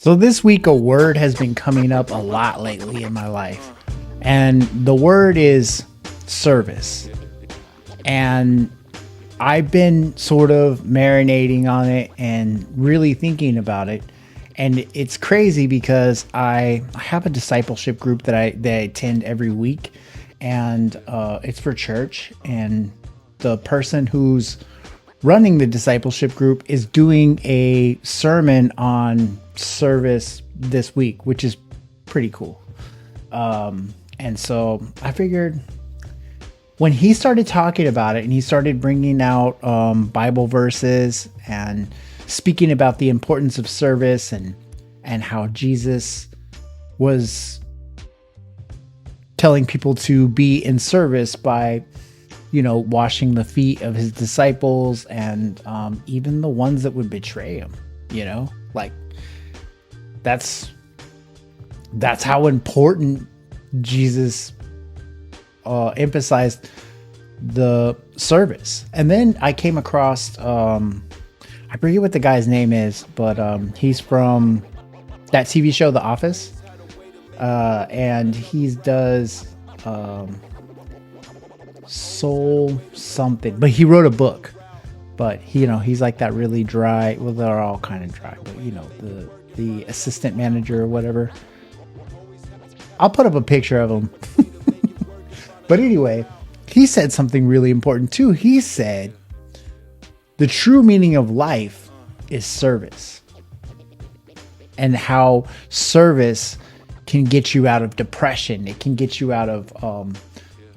So this week, a word has been coming up a lot lately in my life, and the word is service. And I've been sort of marinating on it and really thinking about it. And it's crazy because I have a discipleship group that I attend every week, and it's for church. And the person who's running the discipleship group is doing a sermon on service this week, which is pretty cool. And so I figured when he started talking about it and he started bringing out Bible verses and speaking about the importance of service and how Jesus was telling people to be in service by, washing the feet of his disciples and even the ones that would betray him, like that's how important Jesus emphasized the service. And then I came across, I forget what the guy's name is, but he's from that TV show, The Office. And he does soul something, but he wrote a book. But he's like that really dry. Well, they're all kind of dry, but the assistant manager or whatever. I'll put up a picture of him. But anyway, he said something really important too. He said the true meaning of life is service, and how service can get you out of depression. It can get you out of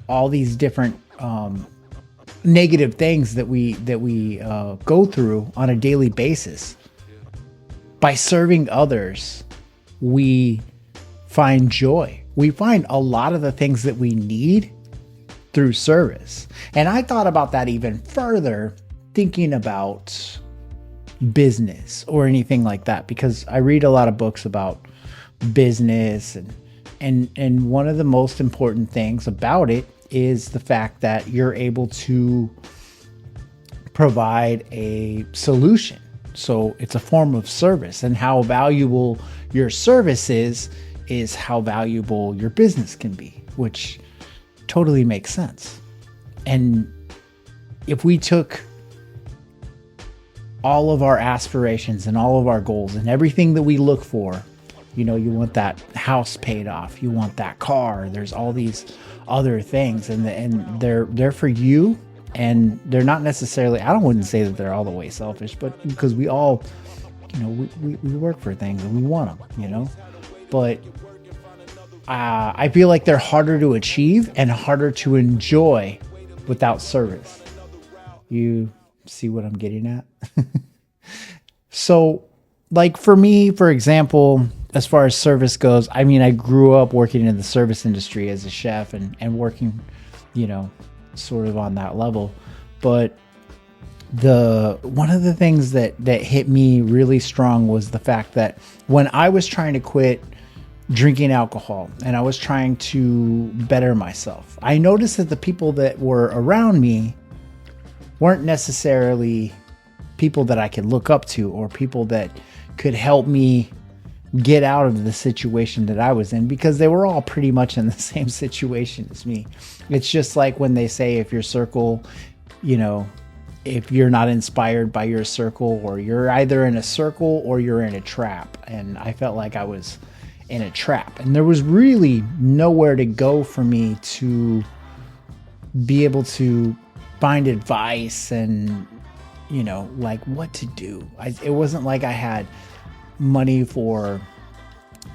all these different negative things that we go through on a daily basis. By serving others, we find joy. We find a lot of the things that we need through service. And I thought about that even further, thinking about business or anything like that, because I read a lot of books about business, and one of the most important things about it is the fact that you're able to provide a solution. So it's a form of service, and how valuable your service is how valuable your business can be, which totally makes sense. And if we took all of our aspirations and all of our goals and everything that we look for, you want that house paid off, you want that car, there's all these other things, and they're for you, and they're not necessarily, I wouldn't say that they're all the way selfish, but because we all, we work for things and we want them, but I feel like they're harder to achieve and harder to enjoy without service. You see what I'm getting at? So, like for me, for example, as far as service goes, I grew up working in the service industry as a chef and working, sort of on that level. But one of the things that hit me really strong was the fact that when I was trying to quit drinking alcohol and I was trying to better myself, I noticed that the people that were around me weren't necessarily people that I could look up to or people that could help me get out of the situation that I was in, because they were all pretty much in the same situation as me. It's just like when they say, if your circle, if you're not inspired by your circle, or you're either in a circle or you're in a trap. And I felt like I was in a trap, and there was really nowhere to go for me to be able to find advice and, like what to do. It wasn't like I had money for,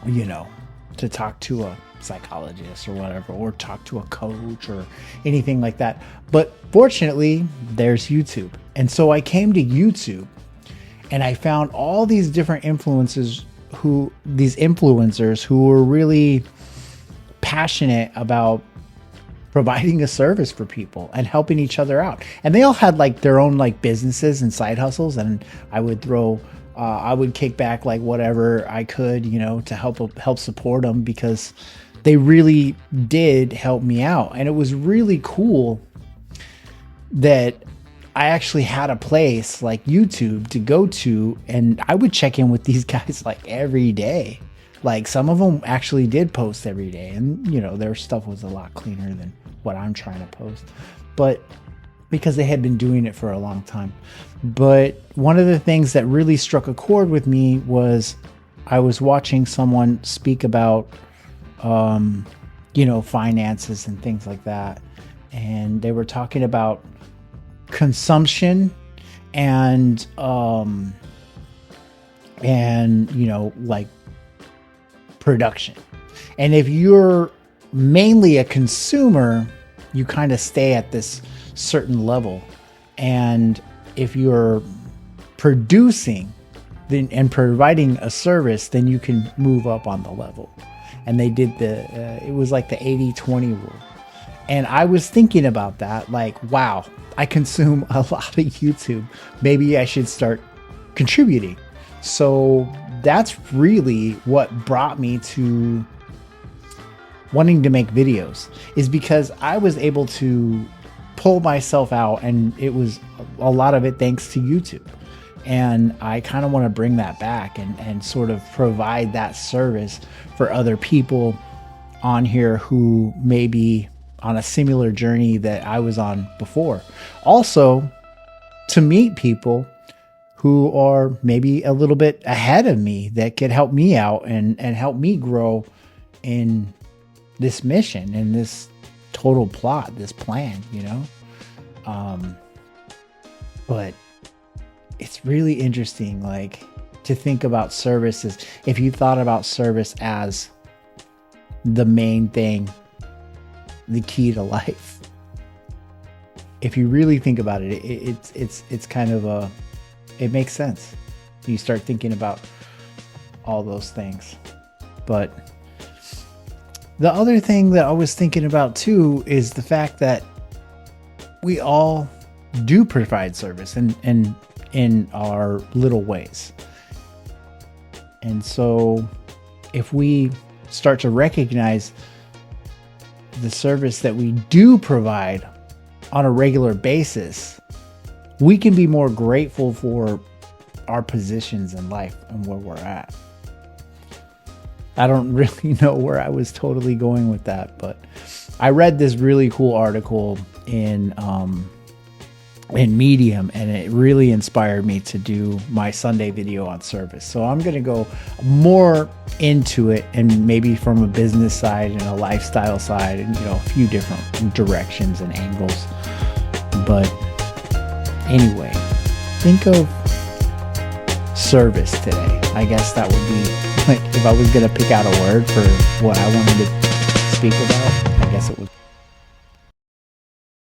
to talk to a psychologist or whatever, or talk to a coach or anything like that. But fortunately, there's YouTube. And so I came to YouTube and I found all these different influencers who were really passionate about providing a service for people and helping each other out. And they all had like their own like businesses and side hustles, and I would kick back like whatever I could, to help support them, because they really did help me out. And it was really cool that I actually had a place like YouTube to go to, and I would check in with these guys like every day. Like some of them actually did post every day, and you know, their stuff was a lot cleaner than what I'm trying to post, but because they had been doing it for a long time. But one of the things that really struck a chord with me was I was watching someone speak about, you know, finances and things like that. And they were talking about consumption and you know, like production. And if you're mainly a consumer, you kind of stay at this certain level. And if you're producing then and providing a service, then you can move up on the level. And they did it was like the 80-20 rule. And I was thinking about that, like, wow, I consume a lot of YouTube. Maybe I should start contributing. So that's really what brought me to wanting to make videos, is because I was able to pull myself out, and it was a lot of it thanks to YouTube. And I kind of want to bring that back and sort of provide that service for other people on here who may be on a similar journey that I was on before. Also, to meet people who are maybe a little bit ahead of me that could help me out and help me grow in this mission and this total plot, this plan, you know? But it's really interesting, like, to think about services. If you thought about service as the main thing, the key to life, if you really think about it, it's kind of it makes sense. You start thinking about all those things. But the other thing that I was thinking about too is the fact that we all do provide service and in our little ways. And so if we start to recognize the service that we do provide on a regular basis, we can be more grateful for our positions in life and where we're at. I don't really know where I was totally going with that, but I read this really cool article in Medium, and it really inspired me to do my Sunday video on service. So I'm going to go more into it, and maybe from a business side and a lifestyle side, and, you know, a few different directions and angles. But anyway, think of service today. I guess that would be, like, if I was going to pick out a word for what I wanted to speak about, I guess it would